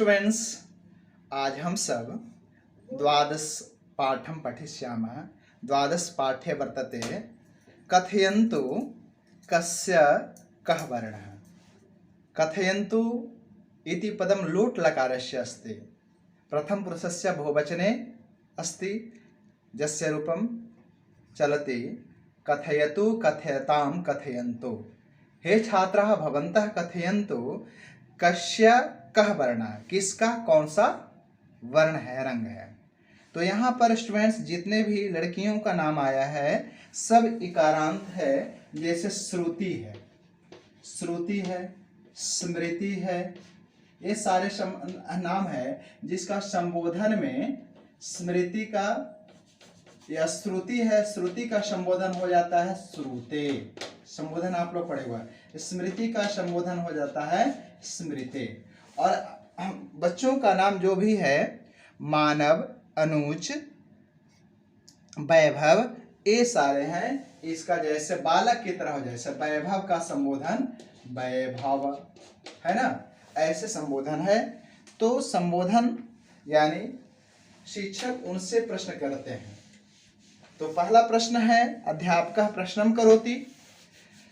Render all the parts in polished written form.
Students, आज हम सब द्वादश पाठं पठिष्यामः। द्वादश पाठे वर्तते कथयन्तु कस्य कः वर्णः। कथयन्तु इति पदं लूट् लकारस्य अस्ति। प्रथमपुरुषस्य बहुवचने अस्ति, यस्य रूपं चलति कथयतु कथयतां कथयन्तु। हे छात्राः, भवन्तः कथयन्तु कस्य कः वर्ण, किसका कौन सा वर्ण है, रंग है। तो यहाँ पर स्टूडेंट्स जितने भी लड़कियों का नाम आया है सब इकारांत है। जैसे श्रुति है, श्रुति है, स्मृति है, ये सारे नाम है जिसका संबोधन में स्मृति का या श्रुति है, श्रुति का संबोधन हो जाता है श्रुते। संबोधन आप लोग पढ़े हुआ है। स्मृति का संबोधन हो जाता है स्मृते। और बच्चों का नाम जो भी है, मानव, अनुज, वैभव, ये सारे हैं। इसका जैसे बालक की तरह हो, जैसे वैभव का संबोधन वैभव है ना, ऐसे संबोधन है। तो संबोधन यानी शिक्षक उनसे प्रश्न करते हैं। तो पहला प्रश्न है, अध्यापकः प्रश्नं करोति,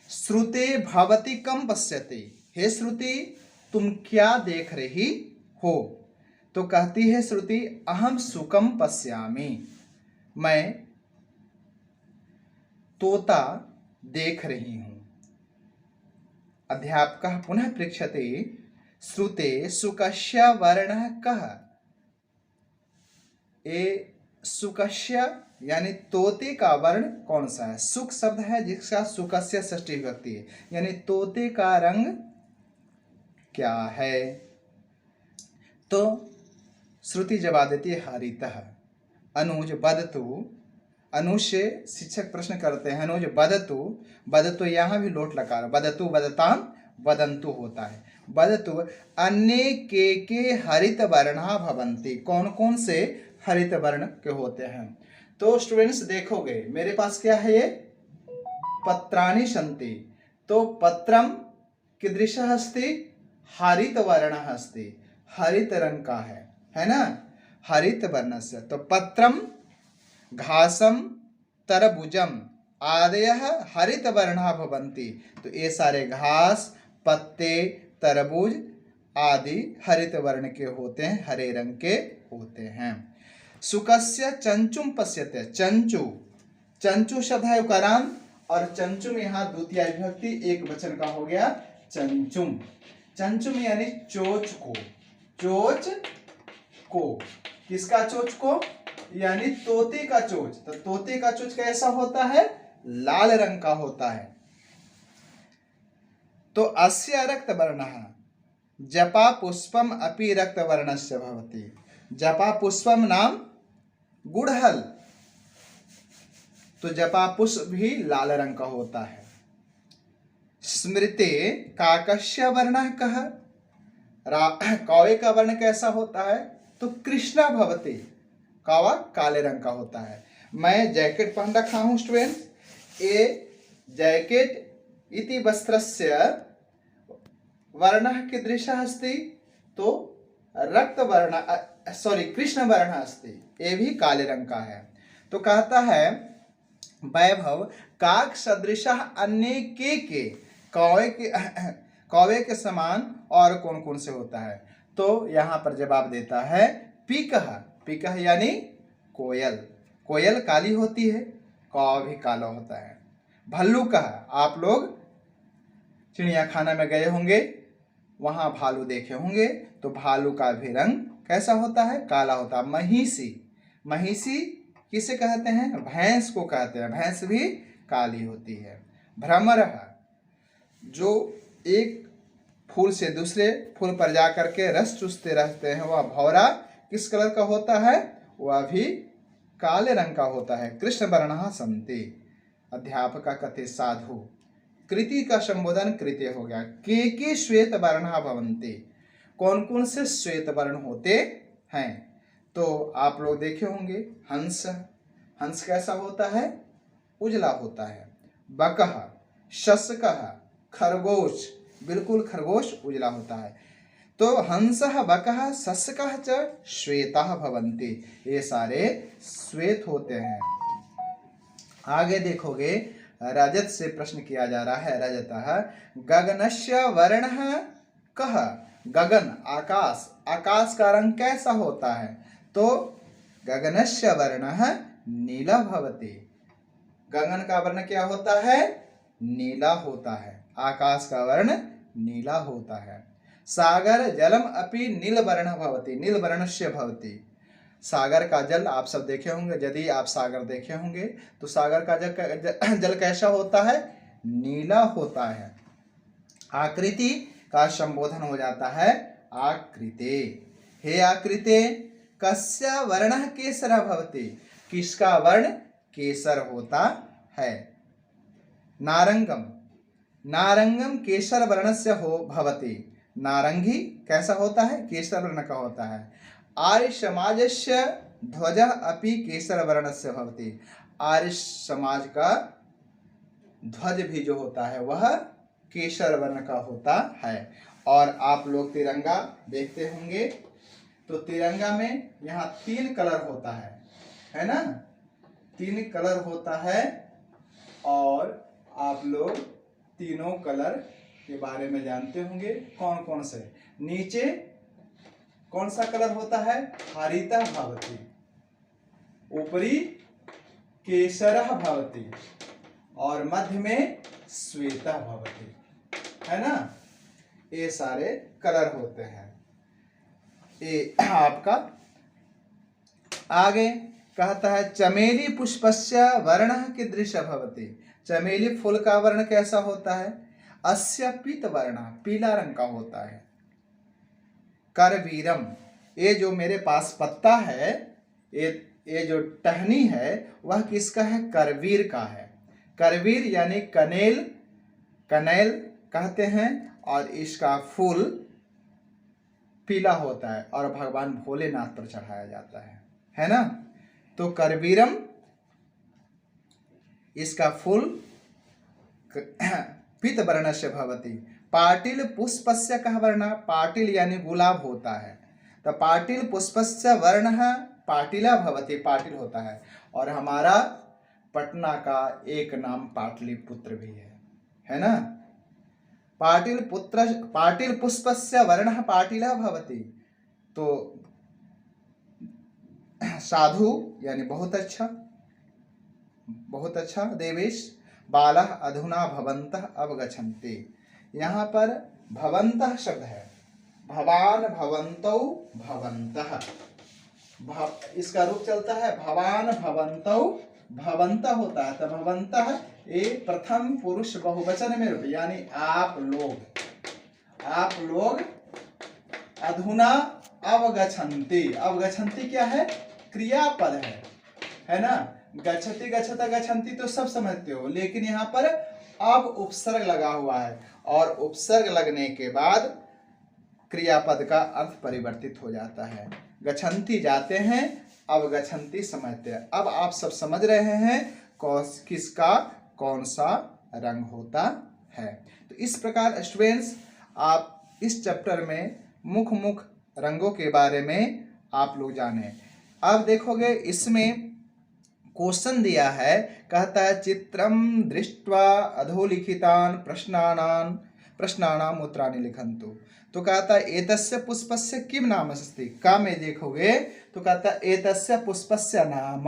श्रुते भवती कम पश्यति। हे श्रुति, तुम क्या देख रही हो। तो कहती है श्रुति, अहम सुकम पश्यामि, मैं तोता देख रही हूं। अध्यापकः पुनः पृच्छति, श्रुते सुकस्य वर्णः कः। ए सुकस्य यानी तोते का वर्ण कौन सा है। सुक शब्द है जिसका सुकस्य षष्ठी विभक्ति है, यानी तोते का रंग क्या है। तो श्रुति जवाब देती है हरितः। अनुज वदतु, अनुज से शिक्षक प्रश्न करते हैं, अनुज वदतु, वदतु यहाँ भी लोट लकार, वदतु वदताम वदंतु होता है। वदतु अन्य के हरित वर्णा भवन्ति, कौन कौन से हरित वर्ण के होते हैं। तो स्टूडेंट्स देखोगे मेरे पास क्या है, ये पत्राणि सन्ति। तो पत्रम कीदृशः अस्ति, हरित वर्णः अस्ति, हरित रंग का है ना, हरित वर्णस्य। तो पत्रम, घासम, तरबुजम आदयः हरित वर्णः भवन्ति। तो ये सारे घास, पत्ते, तरबूज आदि हरित वर्ण के होते हैं, हरे रंग के होते हैं। सुकस्य चंचुम पश्यते, चंचु, चंचु शब्द है उकारांत, और चंचुम यहाँ द्वितीय विभक्ति एक वचन का हो गया चंचुम। चंचुम यानी चोच को, चोच को, किसका चोच को, यानी तोते का चोच। तो तोते का चोच कैसा होता है, लाल रंग का होता है। तो अस्य रक्त वर्णः जपा पुष्पम अपि रक्त वर्णस्य भवति। जपा पुष्पम नाम गुड़हल, तो जपा पुष्प भी लाल रंग का होता है। स्मृते काकस्य वर्णः कः, कौवे का वर्ण कैसा होता है। तो कृष्णा भवति, कौवा काले रंग का होता है। मैं जैकेट पहन रखा हूं स्टूडेंट, ये जैकेट इति वस्त्रस्य वर्णः कीदृशः अस्ति। तो रक्त वर्ण कृष्ण वर्ण अस्ति, ये भी काले रंग का है। तो कहता है वैभव काक सदृशः अन्य के, कौवे के समान और कौन कौन से होता है। तो यहाँ पर जवाब देता है पीकः, पीकः यानी कोयल, कोयल काली होती है, कौवा भी काला होता है। भल्लुकः, आप लोग चिड़ियाखाना में गए होंगे, वहां भालू देखे होंगे, तो भालू का भी रंग कैसा होता है, काला होता है। महिषी, महिषी किसे कहते हैं, भैंस को कहते हैं, भैंस भी काली होती है। भ्रमरः, जो एक फूल से दूसरे फूल पर जा करके रस चूसते रहते हैं, वह भौरा किस कलर का होता है, वह भी काले रंग का होता है। कृष्ण वर्णः सन्ति। अध्यापक कथे साधु, कृति का संबोधन कृत्य हो गया। के श्वेत वर्णः भवन्ति, कौन कौन से श्वेत वर्ण होते हैं। तो आप लोग देखे होंगे हंस, हंस कैसा होता है, उजला होता है। बकः, शशकः, खरगोश, बिल्कुल खरगोश उजला होता है। तो हंसः बकः शशकः च श्वेताः भवन्ति, ये सारे श्वेत होते हैं। आगे देखोगे रजत से प्रश्न किया जा रहा है। रजतः गगनस्य वर्णः कः, गगन आकाश, आकाश का रंग कैसा होता है? तो गगनस्य वर्णः नीला भवति, गगन का वर्ण क्या होता है? नीला होता है, आकाश का वर्ण नीला होता है। सागर जलम अपि नीलवर्ण भवति, नीलवर्णस्य भवति, सागर का जल आप सब देखे होंगे, यदि आप सागर देखे होंगे तो सागर का जल कैसा होता है? नीला होता है। आकृति का संबोधन हो जाता है आकृते, हे आकृते कस्य वर्णः केसरः भवति, किसका वर्ण केसर होता है? नारंगम, नारंगम केसर वर्णस्य हो भवति, नारंगी कैसा होता है? केसर वर्ण का होता है। आर्य समाजस्य ध्वजः अपि केसर वर्णस्य भवति, आर्य समाज का ध्वज भी जो होता है वह केसर वर्ण का होता है। और आप लोग तिरंगा देखते होंगे, तो तिरंगा में यहाँ 3 कलर होता है ना? 3 कलर होता है, और आप लोग तीनों कलर के बारे में जानते होंगे। कौन कौन से? नीचे कौन सा कलर होता है? हरिता भवति, ऊपरी केसरः भवति, और मध्य में श्वेता भवति, है ना? ये सारे कलर होते हैं। ये आपका आगे कहता है चमेली पुष्पस्य वर्णः कीदृशः भवति, चमेली फूल का वर्ण कैसा होता है? अस्य पीत वर्णः, पीला रंग का होता है। करवीरम, ये जो मेरे पास पत्ता है, ये जो टहनी है वह किसका है? करवीर का है। करवीर यानी कनेल, कनेल कहते हैं, और इसका फूल पीला होता है और भगवान भोलेनाथ पर चढ़ाया जाता है ना? तो करवीरम, इसका फूल पीत वर्णस्य भवति। पाटिल पुष्पस्य कः वर्णः, पाटिल यानी गुलाब होता है, तो पाटिल पुष्पस्य वर्णः पाटिला भवति, पाटिल होता है। और हमारा पटना का एक नाम पाटलिपुत्र भी है ना? पाटिल पुष्पस्य वर्णः पाटिला भवति, तो साधु यानी बहुत अच्छा, बहुत अच्छा। देवेश बालः अधुना भवन्तः अवगच्छन्ति, यहाँ पर भवन्तः शब्द है, भवान भवन्तौ भवन्तः, इसका रूप चलता है भवान भवन्तौ, भवन्तः होता है, तो भवन्तः ये प्रथम पुरुष बहुवचन में रूप, यानी आप लोग अधुना अवगच्छन्ति, अवगच्छन्ति क्या है? क्रियापद है ना? गच्छति गच्छता गच्छन्ति तो सब समझते हो, लेकिन यहाँ पर अब उपसर्ग लगा हुआ है, और उपसर्ग लगने के बाद क्रियापद का अर्थ परिवर्तित हो जाता है। गच्छन्ति जाते हैं, अवगच्छन्ति समझते हैं। अब आप सब समझ रहे हैं किसका कौन सा रंग होता है। तो इस प्रकार स्टूडेंट्स आप इस चैप्टर में मुख रंगों के बारे में आप लोग जाने। अब देखोगे इसमें क्वेश्चन दिया है, कहता है चित्रम दृष्ट्वा अधोलिखितान प्रश्नानाम उत्तराणि लिखन्तु। तो कहता है एतस्य पुष्पस्य किम नाम अस्ति, का में देखोगे तो कहता है एतस्य पुष्पस्य नाम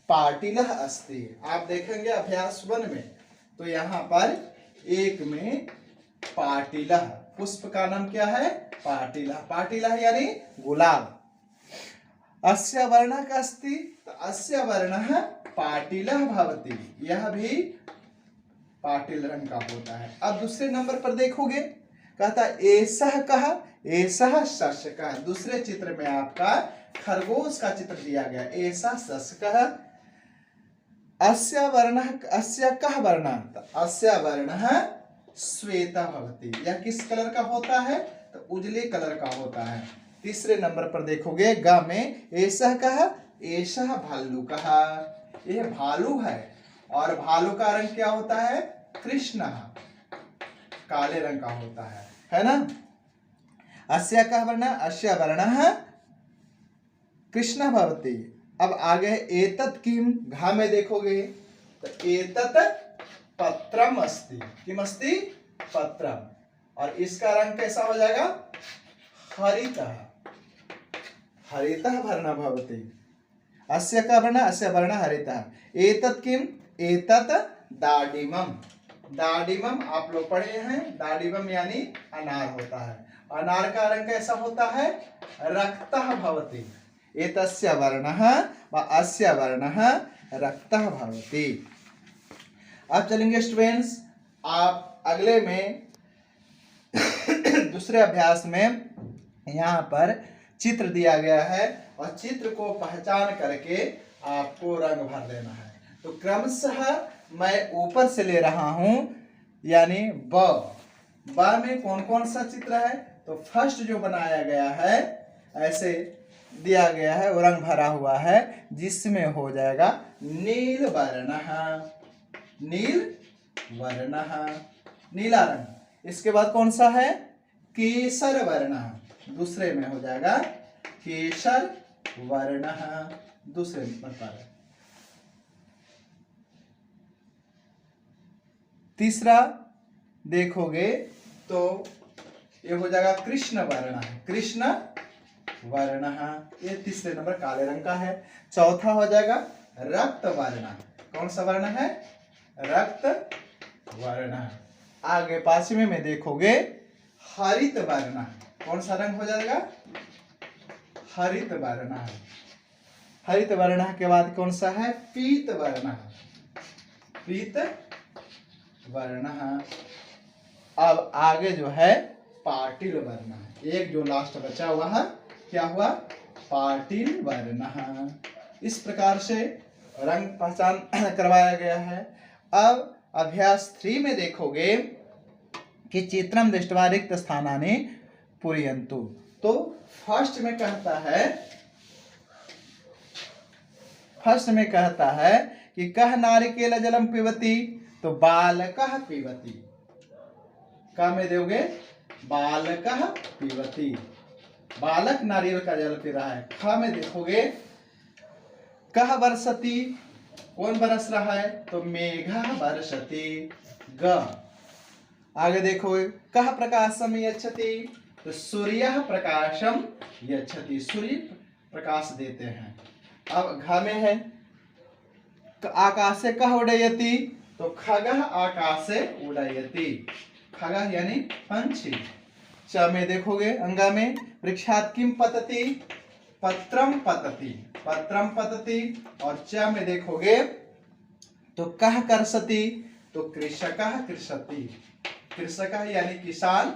पाटिलः अस्ति। आप देखेंगे अभ्यास 1 में, तो यहाँ पर 1 में पाटिलः, पुष्प का नाम क्या है? पाटिलः, पाटिलः यानी गुलाब। अस्य वर्णः का अस्ति, तो अस्य वर्णः पाटिलः भवति, यह भी पाटिल रंग का होता है। अब दूसरे नंबर पर देखोगे, कहता है एषः कः, एषः शशकः। दूसरे चित्र में आपका खरगोश का चित्र दिया गया, एषः शशकः। अस्य वर्णः, अस्य कः वर्णः, तो अस्य वर्णः श्वेतः भवति, यह किस कलर का होता है? तो उजले कलर का होता है। तीसरे नंबर पर देखोगे ग में एषः कः, एषः भालुकः, यह भालू है, और भालू का रंग क्या होता है? कृष्णः, काले रंग का होता है ना? अस्य कः वर्णः, अस्य वर्णः कृष्णः भवति। अब आगे है एतत् किम, घा में देखोगे तो एतत् पत्रम अस्ति, किम अस्ति, पत्रम, और इसका रंग कैसा हो जाएगा, हरितः, हरितः वर्णः भवति। अस्य का वर्णः, अस्य वर्णः हरितः। एतत् किम, एतत् दाडिमम, दाडिमम आप लोग पढ़े हैं, दाडिमम यानी अनार होता है, अनार का रंग कैसा होता है, रक्तः भवति। एतस्य वर्णः व अस्य वर्णः रक्तः भवति। अब चलेंगे स्टूडेंट्स, आप अगले में दूसरे अभ्यास में यहाँ पर चित्र दिया गया है और चित्र को पहचान करके आपको रंग भर देना है। तो क्रमशः मैं ऊपर से ले रहा हूं, यानी ब में कौन कौन सा चित्र है, तो फर्स्ट जो बनाया गया है ऐसे दिया गया है वो रंग भरा हुआ है, जिसमें हो जाएगा नील वर्णः, नील वर्णः, नीला रंग। इसके बाद कौन सा है, केसर वर्णः, दूसरे में हो जाएगा केसर वर्णः, दूसरे नंबर पर। तीसरा देखोगे तो ये हो जाएगा कृष्ण वर्णः, कृष्ण वर्णः, ये तीसरे नंबर काले रंग का है। चौथा हो जाएगा रक्त वर्णः, कौन सा वर्ण है, रक्त वर्णः। आगे पांचवें में देखोगे हरित वर्णः, कौन सा रंग हो जाएगा, हरित वर्णः। हरित वर्णः के बाद कौन सा है, पीत वर्णः, पीत वर्णः। अब आगे जो है पाटिल वर्णः, एक जो लास्ट बचा हुआ है क्या हुआ, पाटिल वर्णः। इस प्रकार से रंग पहचान करवाया गया है। अब अभ्यास 3 में देखोगे कि चित्रम दृष्ट्वा रिक्त स्थानानि पूरयन्तु। तो फर्स्ट में कहता है कि कह नारिकेल जलम पिबति, तो बालकः पिबति, का में दोगे बालकः पिबति, बालक नारियल का जल पी रहा है। ख में देखोगे कह बरसति, कौन बरस रहा है, तो मेघः बरसति, ग। आगे देखोगे कह प्रकाशम यच्छति, तो सूर्यः प्रकाशम यच्छति, सूर्य प्रकाश देते हैं। अब घ में है आकाशे कह उडयति, तो खगः आकाशे उडयति, खगः यानी पंछी। च में देखोगे अंगा में वृक्षात् किम पतति, पत्रम पतति, पत्रम पतति। और च में देखोगे तो कह कर्षति, तो कृषकः कृषति, कृषकः यानी किसान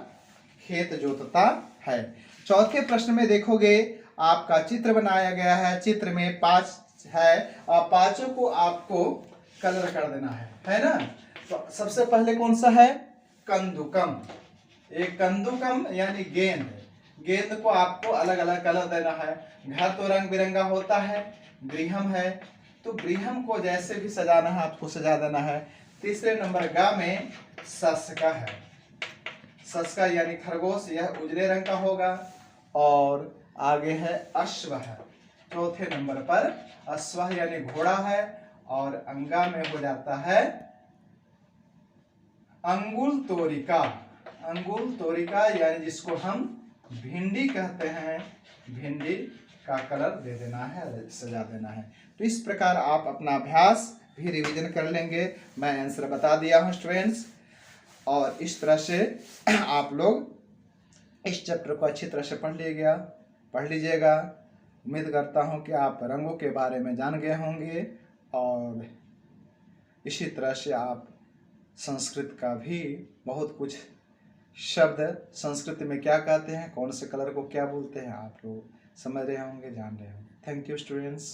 खेत जोतता है। चौथे प्रश्न में देखोगे आपका चित्र बनाया गया है, चित्र में 5 है और पांचों को आपको कलर कर देना है ना। तो सबसे पहले कौन सा है, कंदुकम, एक कंदुकम यानी गेंद, गेंद को आपको अलग अलग कलर देना है। घर तो रंग बिरंगा होता है, गृहम है तो गृहम को जैसे भी सजाना है आपको सजा देना है। तीसरे नंबर गा में सस्का है, सस्का यानी खरगोश, यह उजले रंग का होगा। और आगे है अश्व है, चौथे नंबर पर अश्व यानी घोड़ा है। और अंगा में हो जाता है अंगुल तोरिका, अंगुल तोरिका यानी जिसको हम भिंडी कहते हैं, भिंडी का कलर दे देना है, सजा देना है। तो इस प्रकार आप अपना अभ्यास भी रिवीजन कर लेंगे। मैं आंसर बता दिया हूँ स्टूडेंट्स, और इस तरह से आप लोग इस चैप्टर को अच्छी तरह से पढ़ लीजिएगा। उम्मीद करता हूँ कि आप रंगों के बारे में जान गए होंगे, और इसी तरह से आप संस्कृत का भी बहुत कुछ शब्द संस्कृत में क्या कहते हैं, कौन से कलर को क्या बोलते हैं, आप लोग समझ रहे होंगे, जान रहे होंगे। Thank you students.